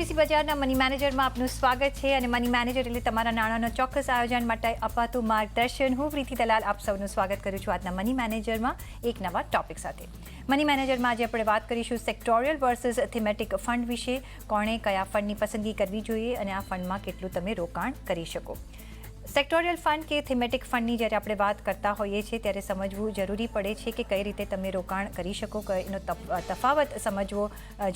CNBC બજારના money મેનેજરમાં આપનું સ્વાગત છે અને મની મેનેજર એટલે તમારા નાણાંનો ચોક્કસ આયોજન માટે અપાતું માર્ગદર્શન. હું પ્રીતિ દલાલ આપ સૌનું સ્વાગત કરું છું આજના મની મેનેજરમાં એક નવા ટોપિક સાથે. મની મેનેજરમાં આજે આપણે વાત કરીશું સેક્ટોરિયલ વર્સિસ થીમેટિક ફંડ વિશે. કોણે કયા ફંડની પસંદગી કરવી જોઈએ અને આ ફંડમાં કેટલું તમે રોકાણ કરી શકો. સેક્ટોરિયલ ફંડ કે થીમેટિક ફંડની જ્યારે આપણે વાત કરતા હોઈએ છીએ ત્યારે સમજવું જરૂરી પડે છે કે કઈ રીતે તમે રોકાણ કરી શકો, એનો તફાવત સમજવો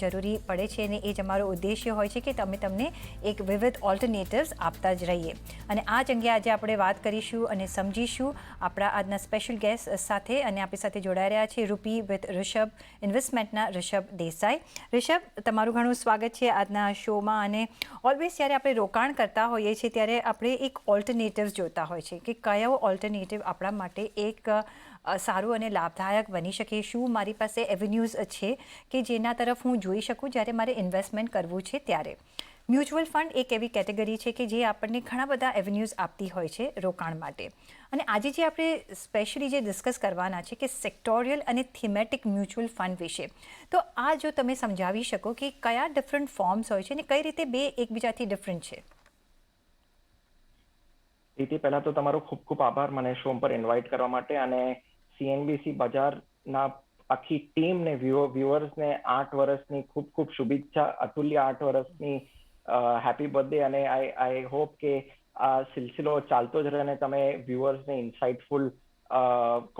જરૂરી પડે છે અને એ જ અમારો ઉદ્દેશ્ય હોય છે કે તમને એક વિવિધ ઓલ્ટરનેટિવ્સ આપતા જ રહીએ. અને આ જ અંગે આજે આપણે વાત કરીશું અને સમજીશું આપણા આજના સ્પેશિયલ ગેસ્ટ સાથે. અને આપણી સાથે જોડાઈ રહ્યા છે રૂપી વિથ ઋષભ ઇન્વેસ્ટમેન્ટના ઋષભ દેસાઈ. ઋષભ, તમારું ઘણું સ્વાગત છે આજના શોમાં. અને ઓલવેઝ જ્યારે આપણે રોકાણ કરતા હોઈએ છીએ ત્યારે આપણે એક ઓલ્ટરનેટિવ્સ જોતા હોય છે કે કયો ઓલ્ટરનેટિવ આપણા માટે એક સારું અને લાભદાયક બની શકે. શું મારી પાસે એવન્યુઝ છે કે જેના તરફ હું જોઈ શકું જ્યારે મારે ઇન્વેસ્ટમેન્ટ કરવું છે ત્યારે. મ્યુચ્યુઅલ ફંડ એક એવી કેટેગરી છે કે જે આપણને ઘણા બધા એવન્યુઝ આપતી હોય છે રોકાણ માટે. અને આજે જે આપણે સ્પેશિયલી જે ડિસ્કસ કરવાના છે કે સેક્ટોરિયલ અને થીમેટિક મ્યુચ્યુઅલ ફંડ વિશે, તો આ જો તમે સમજાવી શકો કે કયા ડિફરન્ટ ફોર્મ્સ હોય છે અને કઈ રીતે બે એકબીજાથી ડિફરન્ટ છે. પ્રીતિ, પહેલા તો તમારો ખૂબ ખૂબ આભાર મને શો પર ઇન્વાઇટ કરવા માટે. અને CNBC બજારના આખી ટીમને વ્યુઅર્સને 8 વર્ષની ખૂબ ખૂબ શુભેચ્છા. અતુલ્ય 8 વર્ષની હેપી બર્થડે. અને આઈ હોપ કે આ સિલસિલો ચાલતો જ રહે અને તમે વ્યુઅર્સને ઇન્સાઇટફુલ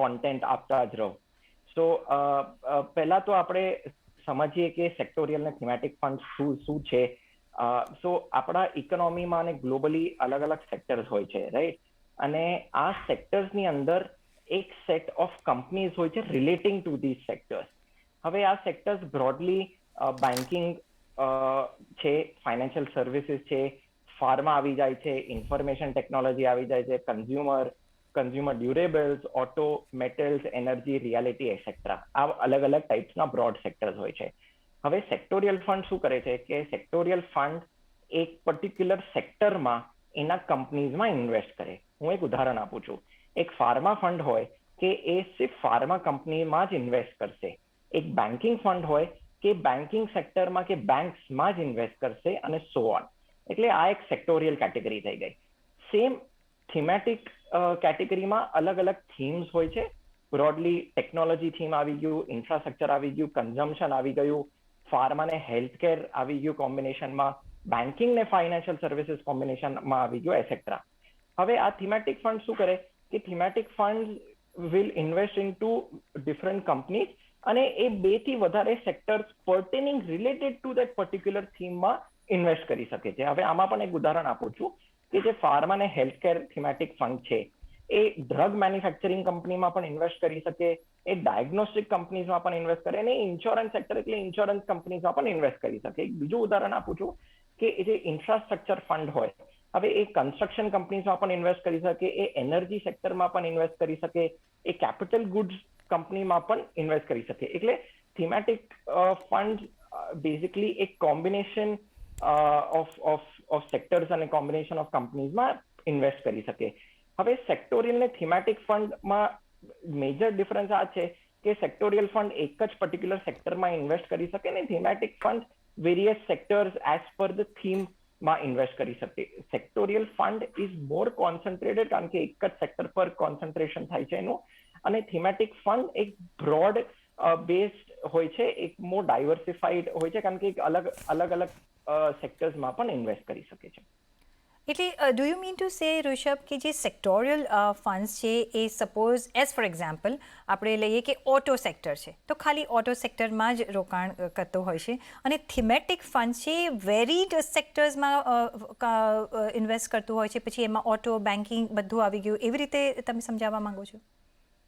કોન્ટેન્ટ આપતા જ રહો. સો પહેલા તો આપણે સમજીએ કે સેક્ટોરિયલ અને થીમેટિક ફંડ શું છે. સો આપણા ઇકોનોમીમાં અને ગ્લોબલી અલગ અલગ સેક્ટર્સ હોય છે, રાઈટ? અને આ સેક્ટર્સની અંદર એક સેટ ઓફ કંપનીઝ હોય છે રિલેટિંગ ટુ ધીઝ સેક્ટર્સ. હવે આ સેક્ટર્સ બ્રોડલી બેન્કિંગ છે, ફાઇનાન્શિયલ સર્વિસીસ છે, ફાર્મા આવી જાય છે, ઇન્ફોર્મેશન ટેકનોલોજી આવી જાય છે, consumer durables, auto, metals, energy, reality etcetera. આ અલગ અલગ ટાઈપ્સના બ્રોડ સેક્ટર્સ હોય છે. હવે સેક્ટોરિયલ ફંડ શું કરે છે કે સેક્ટોરિયલ ફંડ એક પર્ટિક્યુલર સેક્ટરમાં એના કંપનીઝમાં ઇન્વેસ્ટ કરે. હું એક ઉદાહરણ આપું છું. એક ફાર્મા ફંડ હોય કે એ સિર્ફ ફાર્મા કંપનીમાં જ ઇન્વેસ્ટ કરશે. એક બેન્કિંગ ફંડ હોય કે બેન્કિંગ સેક્ટરમાં કે બેંક્સમાં જ ઇન્વેસ્ટ કરશે, અને સો ઓન. એટલે આ એક સેક્ટોરિયલ કેટેગરી થઈ ગઈ. સેમ થીમેટિક કેટેગરીમાં અલગ અલગ થીમ્સ હોય છે. બ્રોડલી ટેકનોલોજી થીમ આવી ગયું, ઇન્ફ્રાસ્ટ્રક્ચર આવી ગયું, કન્ઝમ્પશન આવી ગયું, ફાર્મા ને હેલ્થકેર આવી ગયું કોમ્બિનેશનમાં, બેન્કિંગ ને ફાઇનાન્શિયલ સર્વિસીસ કોમ્બિનેશનમાં આવી ગયું, એસેટ્રા. હવે આ થીમેટિક ફંડ શું કરે કે thematic fund will invest in to different companies, અને એ 2 થી વધારે sectors pertaining related to that particular થીમમાં ઇન્વેસ્ટ કરી શકે છે. હવે આમાં પણ એક ઉદાહરણ આપું છું કે જે ફાર્મા ને હેલ્થકેર થીમેટિક ફંડ છે એ ડ્રગ મેન્યુફેક્ચરિંગ કંપનીમાં પણ ઇન્વેસ્ટ કરી શકે, એ ડાયગ્નોસ્ટિક કંપનીઝમાં પણ ઇન્વેસ્ટ કરે, અને ઇન્સ્યોરન્સ સેક્ટર એટલે ઇન્સ્યોરન્સ કંપનીઝમાં પણ ઇન્વેસ્ટ કરી શકે. એક બીજું ઉદાહરણ આપું છું કે જે ઇન્ફ્રાસ્ટ્રક્ચર ફંડ હોય, હવે એ કન્સ્ટ્રક્શન કંપનીઝમાં પણ ઇન્વેસ્ટ કરી શકે, એ એનર્જી સેક્ટરમાં પણ ઇન્વેસ્ટ કરી શકે, એ કેપિટલ ગુડ્સ કંપનીમાં પણ ઇન્વેસ્ટ કરી શકે. એટલે થીમેટિક ફંડ બેઝિકલી એક કોમ્બિનેશન ઓફ સેક્ટર્સ અને કોમ્બિનેશન ઓફ કંપનીઝમાં ઇન્વેસ્ટ કરી શકે. હવે સેક્ટોરિયલ ને થીમેટિક ફંડમાં મેજર ડિફરન્સ આ છે કે સેક્ટોરિયલ ફંડ એક જ પર્ટિક્યુલર સેક્ટરમાં ઇન્વેસ્ટ કરી શકે, ને thematic fund various sectors as per the થીમમાં ઇન્વેસ્ટ કરી શકે. Sectorial fund is more concentrated કારણ કે એક જ સેક્ટર પર કોન્સન્ટ્રેશન થાય છે એનું, અને થીમેટિક ફંડ એક બ્રોડ બેઝડ હોય છે, એક મોર ડાયવર્સિફાઈડ હોય છે કારણ કે અલગ અલગ સેક્ટર્સમાં પણ ઇન્વેસ્ટ કરી શકે છે. એટલે do you mean to say Rishabh કે જે સેક્ટોરિયલ ફંડ્સ છે એ સપોઝ એઝ ફોર એક્ઝામ્પલ આપણે લઈએ કે ઓટો સેક્ટર છે તો ખાલી ઓટો સેક્ટરમાં જ રોકાણ કરતો હોય છે, અને થીમેટિક ફંડ છે વેરીડ સેક્ટર્સમાં ઇન્વેસ્ટ કરતું હોય છે, પછી એમાં ઓટો, બેન્કિંગ બધું આવી ગયું, એવી રીતે તમે સમજાવવા માંગો છો?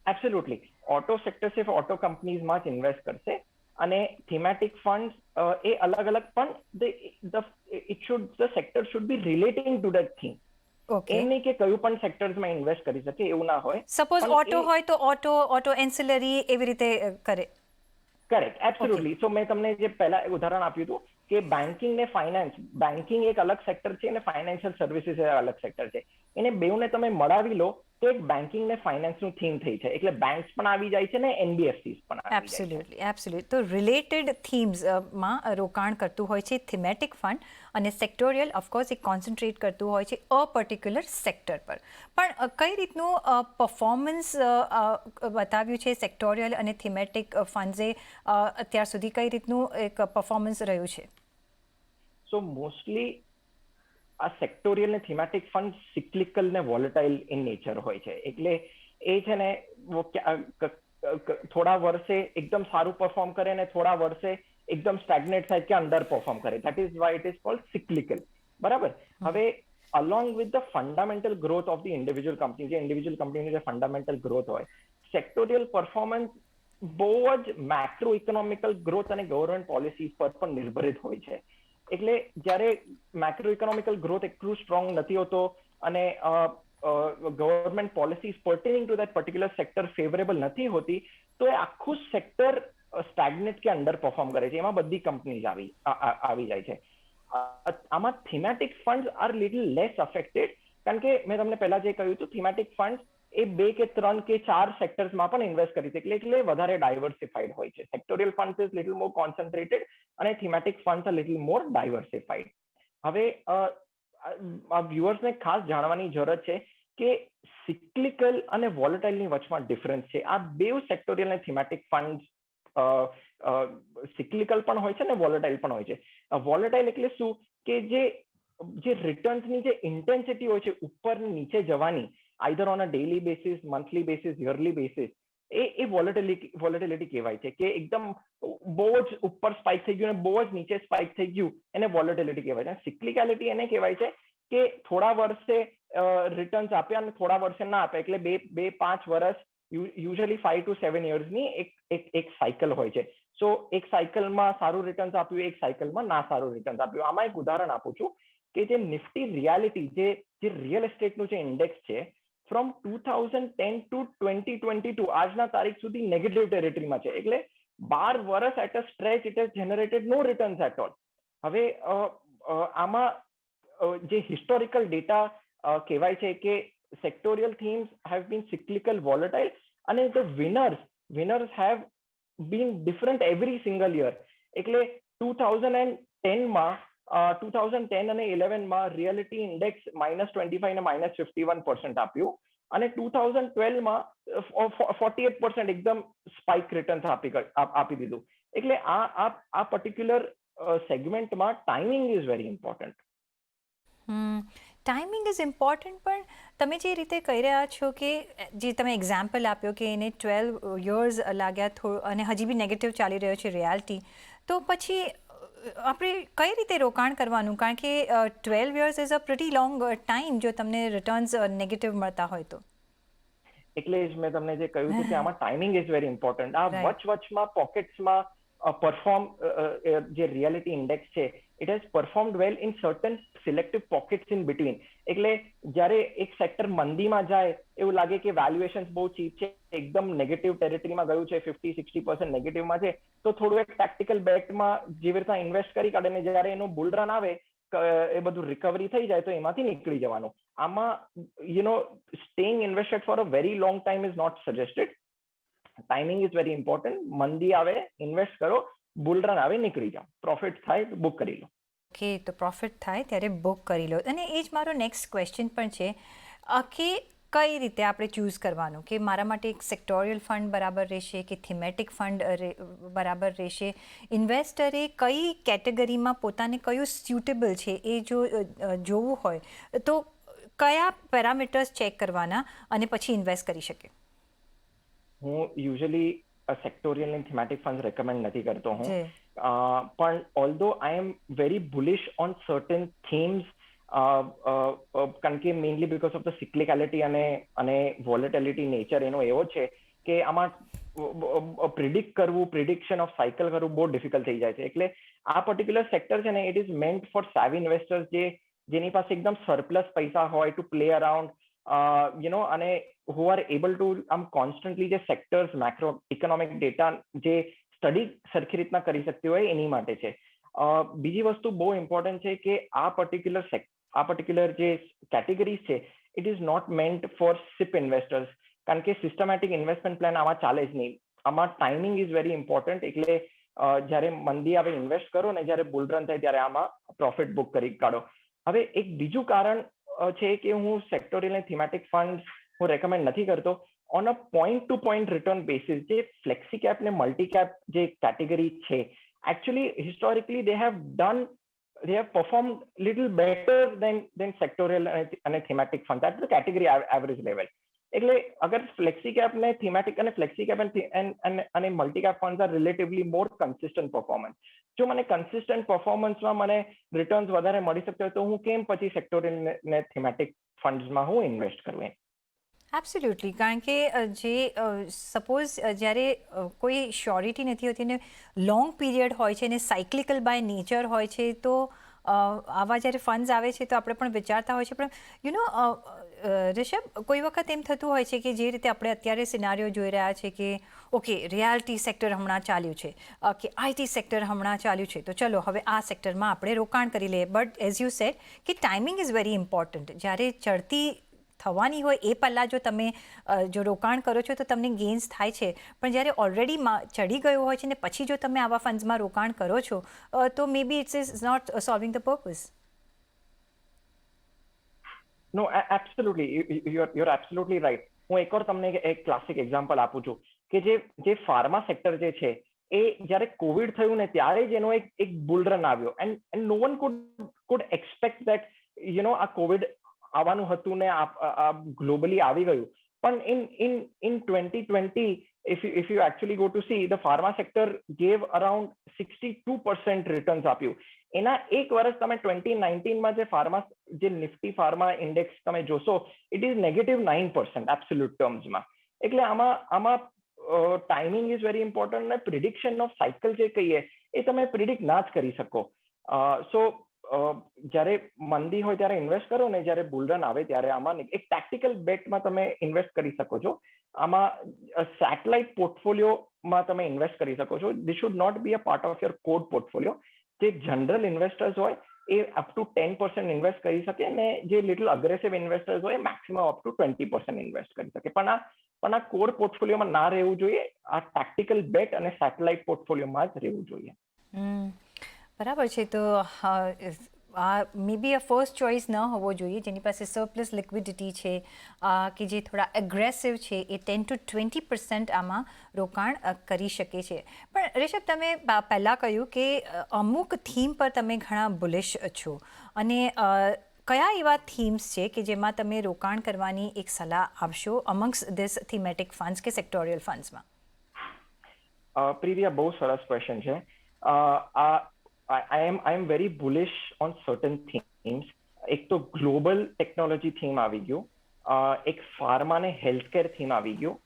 એબ્સોલ્યુટલી. ઓટો સેક્ટર સિર્ફ ઓટો કંપનીઝમાં જ ઇન્વેસ્ટ કરશે, અને થીમેટિક ફંડ એ અલગ અલગ પણ the sector should be relating to that theme. એમ નહીં કે કયું પણ સેક્ટર્સમાં ઇન્વેસ્ટ કરી શકે, એવું ના હોય. સપોઝ ઓટો હોય તો ઓટો એન્સિલરી એવી રીતે કરે. Correct, absolutely. સો મેં તમને જે પહેલા ઉદાહરણ આપ્યું હતું કે બેન્કિંગ ને ફાઇનાન્સ, બેન્કિંગ એક અલગ સેક્ટર છે અને ફાઇનાન્શિયલ સર્વિસીસ અલગ સેક્ટર છે. એને બેઉને તમે મળાવી લો તો એક બેન્કિંગ ને ફાઇનાન્સ નું થીમ થઈ છે, એટલે બેંક્સ પણ આવી જાય છે ને એનબીએફસીસ પણ આવી જાય છે. એબ્સોલ્યુટલી. તો રિલેટેડ થીમ્સમાં રોકાણ કરતું હોય છે થીમેટિક ફંડ, અને સેક્ટોરિયલ ઓફકોર્સ એક કોન્સન્ટ્રેટ કરતું હોય છે અ પર્ટિક્યુલર સેક્ટર પર. પણ કઈ રીતનું પરફોર્મન્સ બતાવ્યું છે સેક્ટોરિયલ અને થીમેટિક ફંડ્સે અત્યાર સુધી, કઈ રીતનું એક પરફોર્મન્સ રહ્યું છે? સો મોસ્ટલી આ સેક્ટોરિયલ ને થીમેટિક ફંડ સિક્લિકલ ને વોલેટાઇલ ઇન નેચર હોય છે, એટલે એ છે ને થોડા વર્ષે એકદમ સારું પરફોર્મ કરે અને થોડા વર્ષે એકદમ સ્ટેગ્નેટ થાય કે અંડર પરફોર્મ કરે. That is why it is called cyclical. બરાબર. હવે along with the fundamental growth of the individual company, જે ઇન્ડિવિજ્યુઅલ કંપનીની જે ફંડામેન્ટલ ગ્રોથ હોય, સેક્ટોરિયલ પરફોર્મન્સ બહુ જ મેક્રો ઇકોનોમિકલ ગ્રોથ અને ગવર્મેન્ટ પોલિસી પર પણ નિર્ભરિત હોય છે. એટલે જ્યારે મેક્રો ઇકોનોમિકલ ગ્રોથ એટલું સ્ટ્રોંગ નથી હોતો અને government policies pertaining to that particular sector favourable નથી હોતી, તો એ આખું સેક્ટર સ્ટેગ્નેટ કે અંડર પરફોર્મ કરે છે. એમાં બધી કંપનીઝ આવી જાય છે. આમાં thematic funds are little less affected, કારણ કે મેં તમને પહેલા જે કહ્યું હતું, થીમેટિક ફંડ્સ એ 2 કે 3 કે 4 સેક્ટર્સમાં પણ ઇન્વેસ્ટ કરી છે, એટલે વધારે ડાયવર્સિફાઈડ હોય છે. Sectoral funds is little more concentrated અને thematic funds are little more diversified. હવે વ્યુઅર્સને ખાસ જાણવાની જરૂર છે કે સિક્લિકલ અને વોલેટાઇલની વચમાં ડિફરન્સ છે. આ બે સેક્ટોરિયલ અને થીમેટિક ફંડ્સ સિક્લિકલ પણ હોય છે ને વોલેટાઇલ પણ હોય છે. વોલેટાઇલ એટલે શું કે જે રિટર્ન્સની જે ઇન્ટેન્સિટી હોય છે ઉપર નીચે જવાની, either on a daily basis, monthly basis, yearly basis, A volatility કહેવાય છે. કે એકદમ બહુ જ ઉપર સ્પાઇક થઈ ગયું અને બહુ જ નીચે સ્પાઇક થઈ ગયું, એને વોલેટિલિટી કહેવાય છે. સિક્લિકાલિટી એને કહેવાય છે કે થોડા વર્ષે રિટર્ન્સ આપ્યા અને થોડા વર્ષે ના આપ્યા, એટલે 2-5 વર્ષ, યુઝ્યુઅલી 5 to 7 yearsની એક સાયકલ હોય છે. સો એક સાયકલમાં સારું રિટર્ન્સ આપ્યું, એક સાયકલમાં ના સારું રિટર્ન્સ આપ્યું. આમાં એક ઉદાહરણ આપું છું કે જે નિફ્ટી રિયાલિટી, જે રિયલ એસ્ટેટનું જે ઇન્ડેક્સ છે, ફ્રોમ 2010 to 2022 આજના તારીખ સુધી નેગેટિવ ટેરેટરીમાં છે. એટલે 12 વર્ષ at a stretch it has generated no returns at all. હવે આમાં જે હિસ્ટોરિકલ ડેટા કહેવાય છે કે sectorial themes have been cyclical, volatile, and the winners have been different every single year. એટલે 2010 અને 11માં રિયાલિટી ઇન્ડેક્સ -25 અને -51% આપ્યું, અને 2012માં 48% એકદમ સ્પાઇક રિટર્ન્સ આપી દીધું. એટલે આ પર્ટિક્યુલર સેગમેન્ટમાં timing is very important. Timing is important, પણ તમે જે રીતે કહી રહ્યા છો કે જે તમે એક્ઝામ્પલ આપ્યો કે એને 12 years લાગ્યા અને હજી બી નેગેટિવ ચાલી રહ્યો છે રિયાલિટી, તો પછી આપણે કઈ રીતે રોકાણ કરવાનું? કારણ કે 12 years is a pretty long time જો તમને રિટર્ન્સ નેગેટિવ મળતા હોય તો. એટલે જ મેં તમને જે કહ્યું હતું કે આમાં ટાઈમિંગ ઇઝ વેરી ઇમ્પોર્ટન્ટ. આ વચમાં પોકેટ્સમાં જે રિયાલિટી ઇન્ડેક્સ છે, it has performed well in certain selective pockets in between. એટલે જ્યારે એક સેક્ટર મંદીમાં જાય, એવું લાગે કે વેલ્યુએશન્સ બહુ ચીપ છે, એકદમ નેગેટિવ ટેરેટરીમાં ગયું છે, 50-60% નેગેટિવમાં છે, તો થોડું એક ટેક્ટિકલ બેટમાં જેવી રીતના ઇન્વેસ્ટ કરી કાઢે ને જ્યારે એનું બુલ રન આવે, એ બધું રિકવરી થઈ જાય તો એમાંથી નીકળી જવાનું. આમાં staying invested for a very long time is not suggested. Timing is very important. મંદી આવે ઇન્વેસ્ટ કરો, બુલ રન આવે નીકળી જાઓ, પ્રોફિટ થાય તો બુક કરી લો. ઓકે, તો પ્રોફિટ થાય ત્યારે બુક કરી લો. અને એ જ મારો નેક્સ્ટ ક્વેશ્ચન પણ છે કે કઈ રીતે આપણે ચૂઝ કરવાનું કે મારા માટે એક સેક્ટોરિયલ ફંડ બરાબર રહેશે કે થીમેટિક ફંડ બરાબર રહેશે? ઇન્વેસ્ટરે કઈ કેટેગરીમાં પોતાને કયું સ્યુટેબલ છે એ જો જોવું હોય તો કયા પેરામીટર્સ ચેક કરવાના અને પછી ઇન્વેસ્ટ કરી શકે? હું યુઝ્યુઅલી સેક્ટોરિયલ અને થીમેટિક ફંડ રેકમેન્ડ નથી કરતો હું, પણ although I am very bullish on certain themes, કારણ કે mainly because of the cyclicality અને વોલેટિલિટી નેચર એનો એવો છે કે આમાં પ્રિડિક્શન ઓફ સાયકલ કરવું બહુ ડિફિકલ્ટ થઈ જાય છે. એટલે આ પર્ટિક્યુલર સેક્ટર છે ને, ઇટ ઇઝ મેન્ટ ફોર સેવી ઇન્વેસ્ટર્સ જેની પાસે એકદમ સરપ્લસ પૈસા હોય ટુ પ્લે અરાઉન્ડ, અને who are able to constantly જે સેક્ટર્સ મેક્રો ઇકોનોમિક ડેટા જે સ્ટડી સરખી રીતના કરી શકતી હોય એની માટે છે. બીજી વસ્તુ બહુ ઇમ્પોર્ટન્ટ છે કે આ પર્ટિક્યુલર જે કેટેગરીઝ છે it is not meant for SIP investors, કારણ કે સિસ્ટમેટિક ઇન્વેસ્ટમેન્ટ પ્લાન આમાં ચાલે જ નહીં. આમાં ટાઈમિંગ ઇઝ વેરી ઇમ્પોર્ટન્ટ. એટલે જ્યારે મંદી આવે ઇન્વેસ્ટ કરો ને જ્યારે બુલ રન થાય ત્યારે આમાં પ્રોફિટ બુક કરી કાઢો. હવે એક બીજું કારણ છે કે હું સેક્ટોરિયલ અને થીમેટિક ફંડ હું રેકમેન્ડ નથી કરતો. On a point to point return basis જે ફ્લેક્સી કેપ ને મલ્ટી કેપ જે કેટેગરી છે, actually historically they have performed little better than sectorial and thematic fund at the category average level. એટલે અગર flexi cap ને thematic અને flexi cap અને multi cap funds are relatively more consistent performance. જો મને consistent પરફોર્મન્સમાં મને returns વધારે મળી શકતા હોય તો હું કેમ પછી સેક્ટોરિયલ ને થીમેટિક ફંડ્સમાં હું ઇન્વેસ્ટ કરું એમ. એબ્સોલ્યુટલી, કારણ કે જે સપોઝ જ્યારે કોઈ શ્યોરિટી નથી હોતી ને લોંગ પીરિયડ હોય છે ને સાયક્લિકલ બાય નેચર હોય છે, તો આવા જ્યારે ફંડ્સ આવે છે તો આપણે પણ વિચારતા હોય છે. પણ રિષભ, કોઈ વખત એમ થતું હોય છે કે જે રીતે આપણે અત્યારે સિનારીઓ જોઈ રહ્યા છે કે ઓકે, રિયાલિટી સેક્ટર હમણાં ચાલ્યું છે, કે IT સેક્ટર હમણાં ચાલ્યું છે, તો ચલો હવે આ સેક્ટરમાં આપણે રોકાણ કરી લઈએ. બટ એઝ યુ સેડ કે ટાઈમિંગ ઇઝ વેરી ઇમ્પોર્ટન્ટ. જ્યારે ચડતી થવાની હોય એ પહેલાં જો તમે જો રોકાણ કરો છો તો તમને ગેઇન્સ થાય છે, પણ જ્યારે ઓલરેડી ચડી ગયું હોય છે ને પછી જો તમે આવા ફંડ્સમાં રોકાણ કરો છો તો may be it's is not solving the purpose. No, absolutely, you're absolutely right. હું એકવાર તમને એક ક્લાસિક એક્ઝામ્પલ આપું છું કે જે ફાર્મા સેક્ટર જે છે એ જ્યારે કોવિડ થયું ને ત્યારે જ એનો એક બુલ રન આવ્યો. And no one could expect that આ કોવિડ આવવાનું હતું ને આ ગ્લોબલી આવી ગયું. પણ in 2020 if you actually go to see, the pharma sector gave around 62% returns આપ્યું. એના એક વર્ષ તમે 2019માં જે નિફ્ટી ફાર્મા ઇન્ડેક્સ તમે જોશો, ઇટ ઇઝ -9% એબ્સોલ્યુટ ટર્મ્સમાં. એટલે આમાં ટાઈમિંગ ઇઝ વેરી ઇમ્પોર્ટન્ટ અને પ્રિડિક્શન ઓફ સાયકલ જે કહીએ એ તમે પ્રિડિક્ટ ના જ કરી શકો. સો જ્યારે મંદી હોય ત્યારે ઇન્વેસ્ટ કરો ને જ્યારે બુલરન આવે ત્યારે આમાં એક ટેક્ટિકલ બેટમાં તમે ઇન્વેસ્ટ કરી શકો છો. આમાં સેટેલાઇટ પોર્ટફોલિયોમાં તમે ઇન્વેસ્ટ કરી શકો છો. This should not be a part of your core portfolio. જે જનરલ ઇન્વેસ્ટર્સ હોય એ અપ ટુ 10% ઇન્વેસ્ટ કરી શકે, અને જે લિટલ અગ્રેસિવ ઇન્વેસ્ટર્સ હોય મેક્સિમમ અપ ટુ 20% ઇન્વેસ્ટ કરી શકે. પણ આ કોર પોર્ટફોલિયોમાં ના રહેવું જોઈએ. આ ટેક્ટિકલ બેટ અને સેટેલાઇટ પોર્ટફોલિયોમાં જ રહેવું જોઈએ. બરાબર છે. તો આ મે બી અ ફર્સ્ટ ચોઇસ ન હોવો જોઈએ જેની પાસે સરપ્લસ લિક્વિડિટી છે, કે જે થોડા એગ્રેસિવ છે, એ 10 to 20% આમાં રોકાણ કરી શકે છે. પણ રિષભ, તમે પહેલાં કહ્યું કે અમુક થીમ પર તમે ઘણા બુલિશ છો, અને કયા એવા થીમ્સ છે કે જેમાં તમે રોકાણ કરવાની એક સલાહ આપશો અમંગ્સ ધીસ થીમેટિક ફંડ્સ કે સેક્ટોરિયલ ફંડ્સમાં? પ્રિયા, બહુ સરસ ક્વેશ્ચન છે. I am very bullish on certain themes. એક તો ગ્લોબલ ટેકનોલોજી થીમ આવી ગયું, એક ફાર્મા ને હેલ્થકેર થીમ આવી ગયું,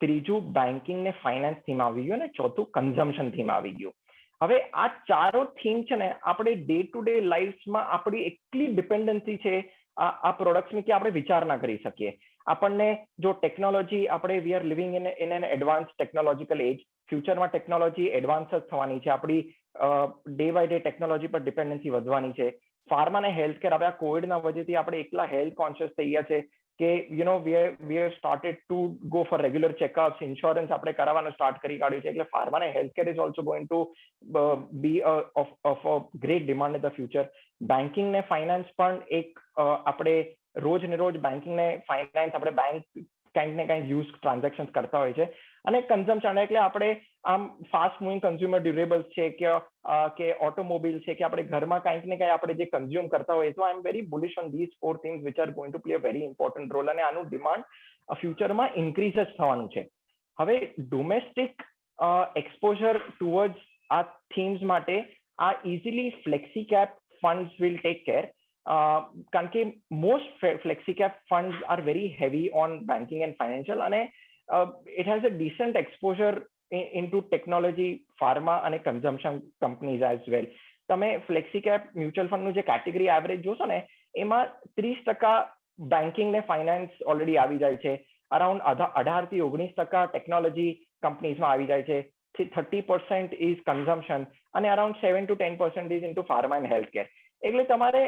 ત્રીજું બેન્કિંગ ને ફાઇનાન્સ થીમ આવી ગયું, અને ચોથું કન્ઝમ્પશન થીમ આવી ગયું. હવે આ ચારો થીમ છે ને આપણે ડે ટુ ડે લાઈફમાં આપણી એટલી ડિપેન્ડન્સી છે આ પ્રોડક્ટ્સની કે આપણે વિચાર ના કરી શકીએ. આપણને જો ટેકનોલોજી, આપણે we are living in an advance technological age. ફ્યુચરમાં ટેકનોલોજી એડવાન્સ જ થવાની છે. આપણી ડે બાય ડે ટેકનોલોજી પર ડિપેન્ડન્સી વધવાની છે. ફાર્મા અને હેલ્થકેર, હવે આ કોવિડના વજહથી આપણે એટલા હેલ્થ કોન્શિયસ થઈ ગયા છે કે we have started to go for regular checkups, insurance આપણે કરાવવાનું સ્ટાર્ટ કરી કાઢ્યું છે. એટલે ફાર્મા અને healthcare is also going to be of a great demand in the future. Banking ને ફાઇનાન્સ પણ એક આપણે રોજ ને રોજ બેન્કિંગ ને ફાઇનાન્સ આપણે બેંક કંઈક ને કંઈક યુઝ ટ્રાન્ઝેક્શન કરતા હોય છે. અને કન્ઝમ્પશન એટલે આપણે આમ ફાસ્ટ મૂવિંગ કન્ઝ્યુમર ડ્યુરેબલ્સ છે કે ઓટોમોબાઈલ છે કે આપણે ઘરમાં કંઈક ને કંઈક આપણે જે કન્ઝ્યુમ કરતા હોઈએ. તો I am very bullish on these four things which are going to play a very important role, અને આનું ડિમાન્ડ ફ્યુચરમાં ઇન્ક્રીઝ જ થવાનું છે. હવે ડોમેસ્ટિક એક્સપોઝર ટુવર્ડ્સ આ થીમ્સ માટે આ easily flexi cap funds will take care. કારણ કે most flexi cap funds are very heavy on banking and financial, અને it has a decent exposure into technology, pharma અને consumption companies as well. તમે flexi cap mutual ફંડનું જે category average જોશો ને એમાં 30% banking ને ફાઇનાન્સ ઓલરેડી આવી જાય છે, અરાઉન્ડ 18 થી 19% ટેકનોલોજી કંપનીઝમાં આવી જાય છે, 30% ઇઝ કન્ઝમ્પશન, અને around 7 to 10% is into pharma and healthcare. એટલે તમારે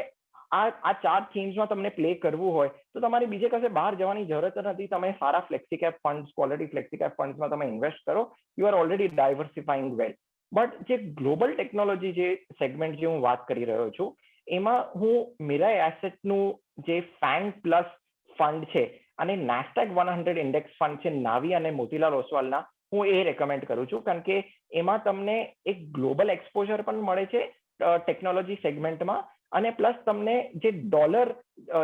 આ 4 થીમ્સમાં તમને પ્લે કરવું હોય તો તમારે બીજે કશે બહાર જવાની જરૂરત નથી. તમે સારા flexi cap funds, quality flexi cap ફંડ્સમાં તમે ઇન્વેસ્ટ કરો, you are already diversifying well. But જે ગ્લોબલ ટેકનોલોજી જે સેગમેન્ટ જે હું વાત કરી રહ્યો છું, એમાં હું મિરાઈ એસેટનું જે ફેંગ પ્લસ ફંડ છે અને નાસ્ડેક 100 ઇન્ડેક્સ ફંડ છે નાવી અને મોતીલાલ ઓસવાલના, હું એ રેકમેન્ડ કરું છું. કારણ કે એમાં તમને એક ગ્લોબલ એક્સપોઝર પણ મળે છે ટેકનોલોજી સેગમેન્ટમાં, અને પ્લસ તમને જે ડોલર,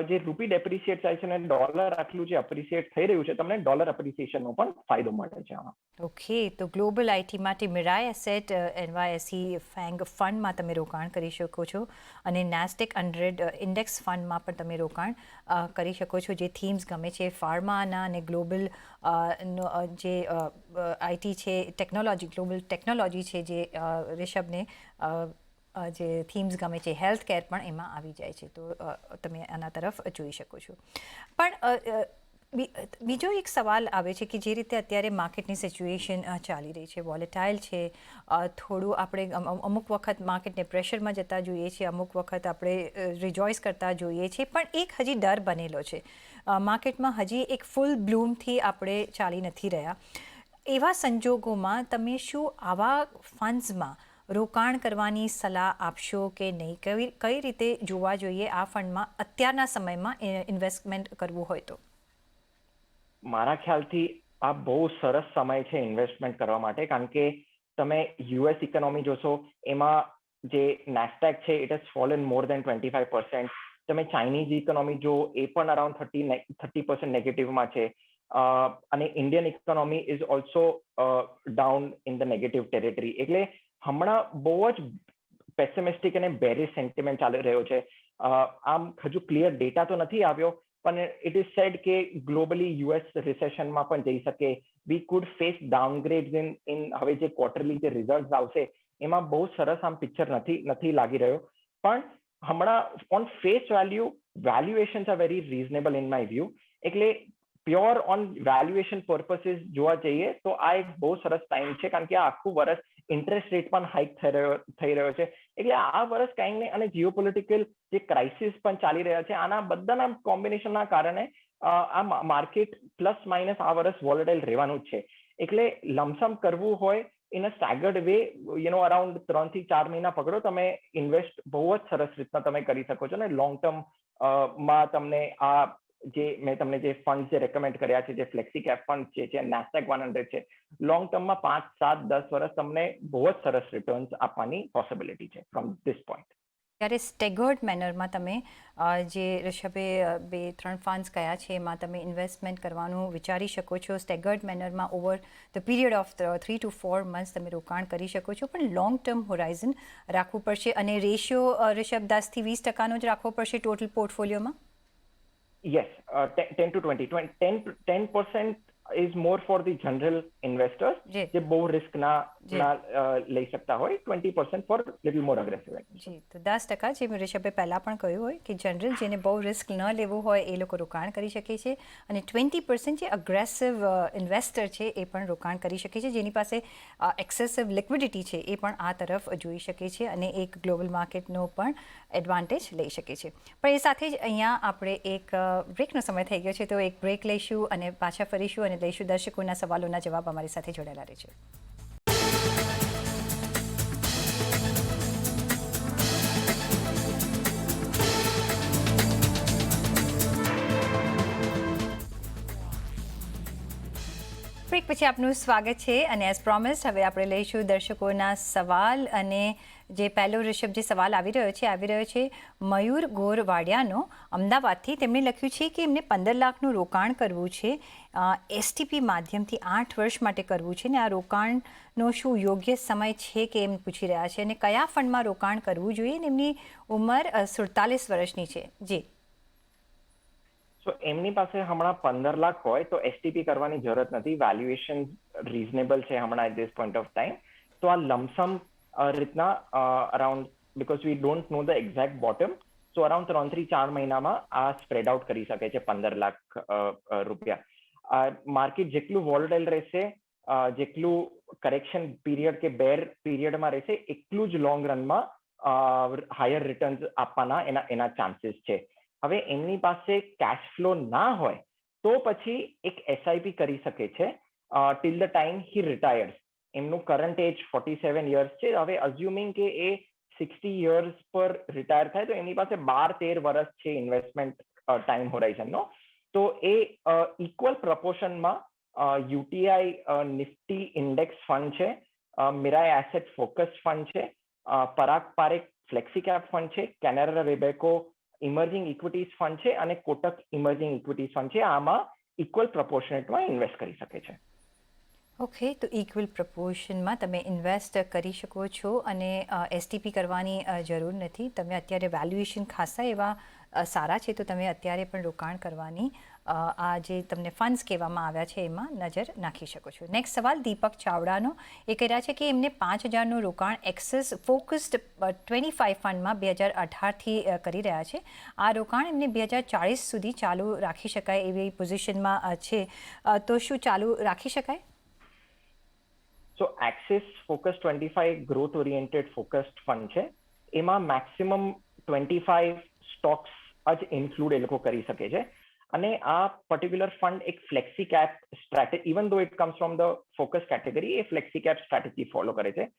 જે રૂપી ડેપ્રિશિએટ થાય છે અને ડોલર આટલું જે અપ્રિશિએટ થઈ રહ્યું છે, તમને ડોલર અપ્રિશિએશનનો પણ ફાયદો મળે છે આમાં. ઓકે, તો ગ્લોબલ આઈટી માટે મિરાઈ એસેટ NYSE ફેંગ ફંડમાં તમે રોકાણ કરી શકો છો અને નાસ્ડેક 100 ઇન્ડેક્સ ફંડમાં પણ તમે રોકાણ કરી શકો છો. જે થીમ્સ ગમે છે ફાર્માના અને ગ્લોબલ જે આઈટી છે, ટેકનોલોજી, ગ્લોબલ ટેકનોલોજી છે, જે રિષભને જે થીમ્સ ગમે છે, હેલ્થ કેર પણ એમાં આવી જાય છે. તો તમે આના તરફ જોઈ શકો છો. પણ બીજો એક સવાલ આવે છે કે જે રીતે અત્યારે માર્કેટની સિચ્યુએશન ચાલી રહી છે, વોલેટાઇલ છે, થોડું આપણે અમુક વખત માર્કેટને પ્રેશરમાં જતા જોઈએ છીએ, અમુક વખત આપણે રિજોઇસ કરતા જોઈએ છીએ, પણ એક હજી ડર બનેલો છે માર્કેટમાં. હજી એક ફૂલ બ્લૂમથી આપણે ચાલી નથી રહ્યા. એવા સંજોગોમાં તમે શું આવા ફંડ્સમાં રોકાણ કરવાની સલાહ આપશો કે નહીં? કઈ રીતે જોવા જોઈએ આ ફંડમાં અત્યારના સમયમાં ઇન્વેસ્ટમેન્ટ કરવું હોય તો? મારા ખ્યાલથી આ બહુ સરસ સમય છે ઇન્વેસ્ટમેન્ટ કરવા માટે. કારણ કે તમે યુએસ ઇકોનોમી જોશો, એમાં જે નાસ્ડેક છે ઇટ હેઝ ફોલન મોર દેન 25%. તમે ચાઇનીઝ ઇકોનોમી જો, એ પણ અરાઉન્ડ 30% નેગેટિવમાં છે. અને Indian economy is also down in the negative territory. એટલે હમણાં બહુ જ પેસિમિસ્ટિક અને બેરિશ સેન્ટિમેન્ટ ચાલી રહ્યો છે. આમ હજુ ક્લિયર ડેટા તો નથી આવ્યો, પણ ઇટ ઇઝ સેડ કે ગ્લોબલી યુએસ રિસેશનમાં પણ જઈ શકે. વી કુડ ફેસ ડાઉનગ્રેડ ઇન હવે જે ક્વાર્ટરલી જે રિઝલ્ટ આવશે એમાં બહુ સરસ આમ પિક્ચર નથી લાગી રહ્યો. પણ હમણાં on face valuations are very reasonable in my view. એટલે પ્યોર ઓન વેલ્યુએશન પર્પસીસ જોવા જઈએ તો આ એક બહુ સરસ ટાઈમ છે. કારણ કે આ આખું વર્ષ ઇન્ટરેસ્ટ રેટ પણ હાઇક થઈ રહ્યો છે. એટલે આ વર્ષ કાંઈ નહીં, અને જીઓપોલિટિકલ જે ક્રાઇસિસ પણ ચાલી રહ્યા છે, આના બધાના કોમ્બિનેશનના કારણે આ માર્કેટ પ્લસ માઇનસ આ વર્ષ વોલેટાઇલ રહેવાનું જ છે. એટલે લમસમ કરવું હોય in a staggered way, around 3 થી 4 મહિના પકડો, તમે ઇન્વેસ્ટ બહુ જ સરસ રીતના તમે કરી શકો છો. ને લોંગ ટર્મ માં તમને આ જે મેં તમને જે ફંડ જે રેકમેન્ડ કર્યા છે, જે ફ્લેક્સી કેપ ફંડ છે, નાસ્ડેક 100 છે, લોંગ ટર્મમાં 5, 7, 10 વર્ષ તમને બહુ જ સરસ રિટર્ન્સ આપવાની પોસિબિલિટી છે ફ્રોમ ધીસ પોઈન્ટ. ત્યારે સ્ટેગર્ડ મેનરમાં તમે જે ઋષભે 2-3 ફંડ્સ કયા છે એમાં તમે ઇન્વેસ્ટમેન્ટ કરવાનું વિચારી શકો છો. સ્ટેગર્ડ મેનરમાં over the period of 3 to 4 months તમે રોકાણ કરી શકો છો, પણ લોંગ ટર્મ હોરાઇઝન રાખવું પડશે. અને રેશિયો ઋષભ 10 થી 20% જ રાખવો પડશે total પોર્ટફોલિયોમાં? Yes, 10 to 20. 10% is more for the general investors જે બહુ રિસ્ક ના લઈ શકતા હોય. 20% for little more aggressive. જી, તો 10% જે ઋષભે પહેલાં પણ કહ્યું હોય કે જનરલ જેને બહુ રિસ્ક ન લેવું હોય એ લોકો રોકાણ કરી શકે છે, અને 20% જે અગ્રેસિવ ઇન્વેસ્ટર છે એ પણ રોકાણ કરી શકે છે, જેની પાસે એક્સેસિવ લિક્વિડિટી છે એ પણ આ તરફ જોઈ શકે છે અને એક ગ્લોબલ માર્કેટનો પણ એડવાન્ટેજ લઈ શકે છે. પણ એ સાથે જ અહીંયા આપણે એક બ્રેકનો સમય થઈ ગયો છે, તો એક બ્રેક લઈશું અને પાછા ફરીશું અને લઈશું દર્શકોના સવાલોના જવાબ. અમારી સાથે જોડાયેલા રહેજો. બ્રેક પછી આપનું સ્વાગત છે અને એઝ પ્રોમિસ હવે આપણે લઈશું દર્શકોના સવાલ. અને જે પહેલો ઋષભ જે સવાલ આવી રહ્યો છે મયુર ગોરવાડિયાનો અમદાવાદથી. તેમણે લખ્યું છે કે એમને 15 લાખનું રોકાણ કરવું છે, એસટીપી માધ્યમથી 8 વર્ષ માટે કરવું છે, ને આ રોકાણનો શું યોગ્ય સમય છે કે એમ પૂછી રહ્યા છે, અને કયા ફંડમાં રોકાણ કરવું જોઈએ. એમની ઉંમર 47 વર્ષની છે. જી, તો એમની પાસે હમણાં 15 લાખ હોય તો એસટીપી કરવાની જરૂરત નથી. વેલ્યુએશન રીઝનેબલ છે હમણાં at this point of time. તો આ લમસમ રીતના around, because we don't know the exact bottom, so around 3 થી 4 મહિનામાં આ સ્પ્રેડ આઉટ કરી શકે છે 15 લાખ રૂપિયા. માર્કેટ જેટલું વોલેટાઇલ રહેશે, જેટલું કરેક્શન પીરિયડ કે બેર પીરિયડમાં રહેશે, એટલું જ લોંગ રનમાં હાયર રિટર્ન્સ આપવાના એના ચાન્સીસ છે. હવે એમની પાસે કેશ ફ્લો ના હોય તો પછી એક એસઆઈપી કરી શકે છે ટિલ ધ ટાઈમ હી રિટાયર્સ. એમનું કરંટ એજ 47 યર્સ છે. હવે અઝ્યુમિંગ કે એ 60 યર્સ પર રિટાયર થાય તો એની પાસે 12-13 વર્ષ છે ઇન્વેસ્ટમેન્ટ ટાઈમ હોરાઇઝનનો. તો એ ઇક્વલ પ્રપોર્શનમાં યુટીઆઈ નિફ્ટી ઇન્ડેક્સ ફંડ છે, મિરાય એસેટ ફોકસ ફંડ છે, Parag Parikh flexi cap fund છે, Canara Robeco emerging equities fund છે અને કોટક ઇમર્જિંગ ઇક્વિટીઝ ફંડ છે. આમાં ઇક્વલ પ્રપોર્શનેટમાં ઇન્વેસ્ટ કરી શકે છે. ઓકે, તો ઇક્વલ પ્રપોર્શનમાં તમે ઇન્વેસ્ટ કરી શકો છો અને એસટીપી કરવાની જરૂર નથી. તમે અત્યારે વેલ્યુએશન ખાસા એવા સારા છે, તો તમે અત્યારે પણ રોકાણ કરવાની આ જે તમને ફંડ્સ કહેવામાં આવ્યા છે એમાં નજર નાખી શકો છો. નેક્સ્ટ સવાલ દીપક ચાવડાનો. એ કહી રહ્યા છે કે એમને 5,000નું રોકાણ એક્સિસ ફોકસ્ડ 25 ફંડમાં 2018થી કરી રહ્યા છે. આ રોકાણ એમને 2040 સુધી ચાલુ રાખી શકાય એવી પોઝિશનમાં છે, તો શું ચાલુ રાખી શકાય? So Axis focus 25 growth oriented focused fund છે. એમાં મેક્સિમમ 25 સ્ટોક્સ જ ઇન્ક્લુડ એ લોકો કરી શકે છે. અને આ પર્ટિક્યુલર ફંડ એક flexi cap strategy, even though it comes from the focus category, એ ફ્લેક્સી કેપ સ્ટ્રેટેજી ફોલો કરે છે.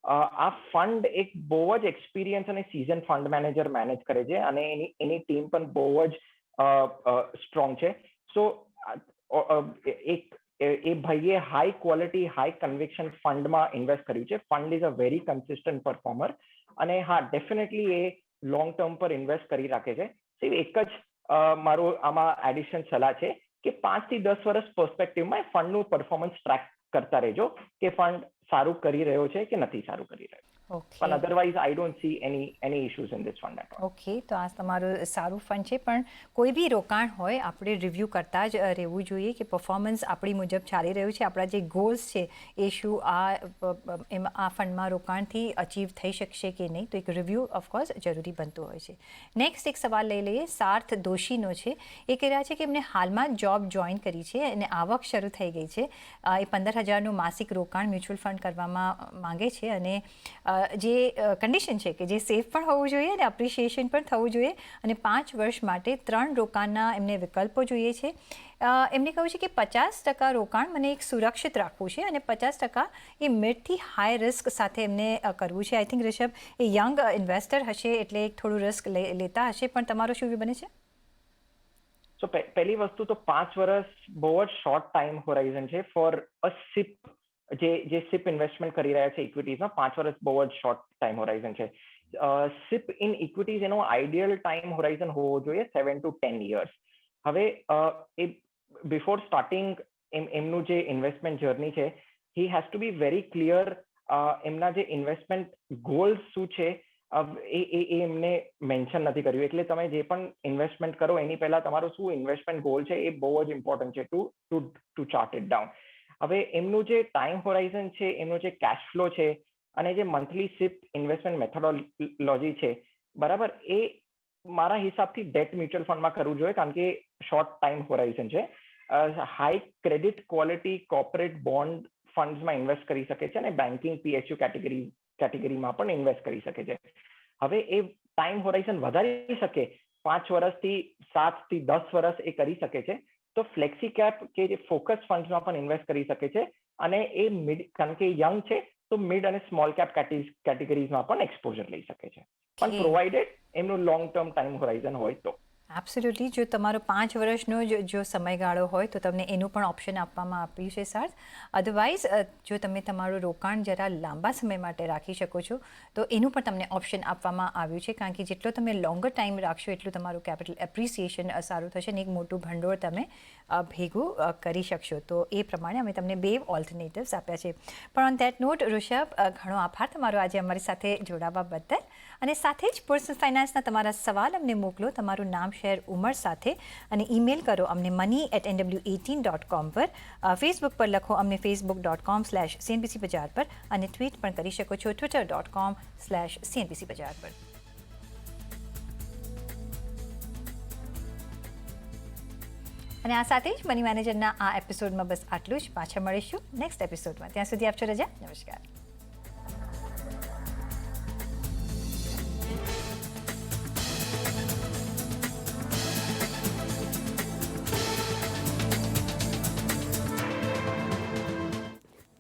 આ ફંડ એક બહુ જ એક્સપિરિયન્સ અને સીઝન ફંડ મેનેજર મેનેજ કરે છે અને એની ટીમ પણ બહુ જ સ્ટ્રોંગ છે. સો એ ભાઈએ હાઈ ક્વોલિટી હાઈ કન્વિક્શન ફંડમાં ઇન્વેસ્ટ કર્યું છે. Fund is a very consistent performer અને હા, ડેફિનેટલી એ લોંગ ટર્મ પર ઇન્વેસ્ટ કરી રાખે છે. એક જ મારું આમાં એડિશન સલાહ છે કે 5 થી 10 વર્ષ પર્સપેક્ટિવમાં ફંડનું પરફોર્મન્સ ટ્રેક કરતા રહેજો કે ફંડ સારું કરી રહ્યો છે કે નથી સારું કરી રહ્યો. પણ otherwise I don't see any issues in this fund at all. Okay, તો આ તમારું સારું ફંડ છે, પણ કોઈ બી રોકાણ હોય આપણે રિવ્યૂ કરતા જ રહેવું જોઈએ કે પરફોર્મન્સ આપણી મુજબ ચાલી રહ્યું છે, આપણા જે ગોલ્સ છે એ શું આ ફંડમાં રોકાણથી અચીવ થઈ શકશે કે નહીં. તો એક રિવ્યૂ ઓફકોર્સ જરૂરી બનતું હોય છે. નેક્સ્ટ એક સવાલ લઈ લઈએ. સાર્થ દોશીનો છે. એ કહી રહ્યા છે કે એમને હાલમાં જોબ જોઈન કરી છે અને આવક શરૂ થઈ ગઈ છે. એ 15,000નું માસિક રોકાણ મ્યુચ્યુઅલ ફંડ કરવામાં માંગે છે અને જે કન્ડિશન છે કે જે સેફ પણ હોવું જોઈએ અને અપ્રિશિએશન પણ થવું જોઈએ અને 5 વર્ષ માટે 3 રોકાણના એમને વિકલ્પો જોઈએ છે. એમને કહ્યું છે કે 50% રોકાણ મને એક સુરક્ષિત રાખવું છે અને 50% એ મિડથી હાઈ રિસ્ક સાથે એમને કરવું છે. I think Rishabh A young investor હશે એટલે એક થોડું રિસ્ક લેતા હશે, પણ તમારો શું વ્યૂ બને છે? સો પહેલી વસ્તુ તો 5 વર્ષ બહુ જ શોર્ટ ટાઈમ હોરાઇઝન છે ફોર અ સિપ. જે સિપ ઇન્વેસ્ટમેન્ટ કરી રહ્યા છે ઇક્વિટીઝમાં 5 વર્ષ બહુ જ શોર્ટ ટાઈમ હોરાઇઝન છે. સિપ ઇન ઇક્વિટીઝ એનો આઈડિયલ ટાઈમ હોરાઇઝન હોવો જોઈએ 7 to 10 years. હવે એ બિફોર સ્ટાર્ટિંગ એમનું જે ઇન્વેસ્ટમેન્ટ જર્ની છે, he has to be very clear એમના જે ઇન્વેસ્ટમેન્ટ ગોલ્સ શું છે એ એમને મેન્શન નથી કર્યું. એટલે તમે જે પણ ઇન્વેસ્ટમેન્ટ કરો એની પહેલા તમારો શું ઇન્વેસ્ટમેન્ટ ગોલ છે એ બહુ જ ઇમ્પોર્ટન્ટ છે ટુ ચાર્ટ ઇટ ડાઉન. હવે એમનું જે ટાઈમ હોરાઇઝન છે, એમનો જે કેશ ફ્લો છે અને જે મંથલી સિપ ઇન્વેસ્ટમેન્ટ મેથોડોલોજી છે, બરાબર, એ મારા હિસાબથી ડેટ મ્યુચ્યુઅલ ફંડમાં કરવું જોઈએ કારણ કે શોર્ટ ટાઈમ હોરાઇઝન છે. High credit quality corporate bond ફંડ્સમાં ઇન્વેસ્ટ કરી શકે છે અને બેન્કિંગ પીએસયુ કેટેગરીમાં પણ ઇન્વેસ્ટ કરી શકે છે. હવે એ ટાઈમ હોરાઇઝન વધારી શકે, 5 વર્ષથી 7 થી 10 વર્ષ એ કરી શકે છે. તો ફ્લેક્સી કેપ કે જે ફોકસ ફંડ્સમાં પણ ઇન્વેસ્ટ કરી શકે છે અને એ મિડ, કારણ કે યંગ છે તો મિડ અને સ્મોલ કેપ કેટેગરીઝમાં પણ એક્સપોઝર લઈ શકે છે, પણ પ્રોવાઇડેડ એમનું લોંગ ટર્મ ટાઈમ હોરાઇઝન હોય તો. એબ્સોલ્યુટલી. જો તમારો 5 વર્ષનો જો સમયગાળો હોય તો તમને એનું પણ ઓપ્શન આપવામાં આપ્યું છે સાર્થ. અધરવાઇઝ જો તમે તમારું રોકાણ જરા લાંબા સમય માટે રાખી શકો છો તો એનું પણ તમને ઓપ્શન આપવામાં આવ્યું છે, કારણ કે જેટલો તમે લોંગર ટાઈમ રાખશો એટલું તમારું કેપિટલ એપ્રિસિએશન સારું થશે અને એક મોટું ભંડોળ તમે ભેગું કરી શકશો. તો એ પ્રમાણે અમે તમને 2 ઓલ્ટરનેટિવ્સ આપ્યા છે. પણ ઓન ધેટ નોટ ઋષભ, ઘણો આભાર તમારો આજે અમારી સાથે જોડાવા બદલ. અને સાથે જ પર્સનલ ફાઇનાન્સના તમારા સવાલ અમને મોકલો, તમારું નામ, શહેર, ઉંમર સાથે અને ઈમેલ કરો અમને money@nw18.com પર. ફેસબુક પર લખો અમને facebook.com/CNBC બજાર પર અને ટ્વીટ પણ કરી શકો છો twitter.com/CNBC બજાર પર. અને આ સાથે જ મની મેનેજરના આ એપિસોડમાં બસ આટલું જ. પાછા મળીશું નેક્સ્ટ એપિસોડમાં. ત્યાં સુધી આપશો રજા. નમસ્કાર.